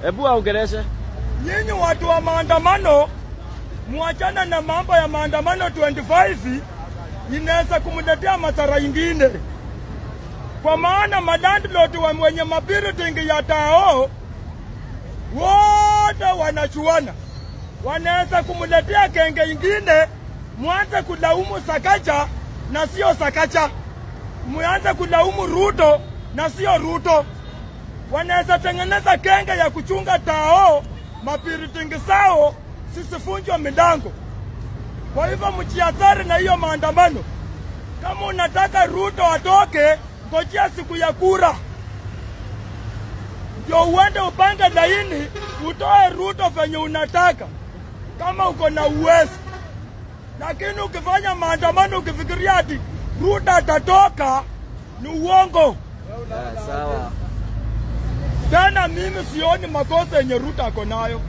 Hebu aongeleshe. Nyinyi watu wa maandamano, muachana na mambo ya maandamano 25 inaweza kumletea madhara ingine. Kwa maana malandlord wa mwenye mabuilding ya tao wote wanachuana. Wanaweza kumletea kenge ingine, muanze kulaumu Sakaja na sio Sakaja. Muanze kulaumu Ruto na sio Ruto. Wanaweza tengeneza kenge ya kuchunga tao, mabuilding sao sisifunjwe milango. Kwa hivyo mjiadhari na hiyo maandamano. Kama unataka Ruto atoke, ngojea siku ya kura. Ndio uende upange laini, utoe Ruto venye unataka. Kama uko na uwezo. Lakini ukifanya maandamano ukifikiria ati Ruto atatoka, ni uongo. Sawa. Tena mimi sioni makosa yenye Ruto ako nayo.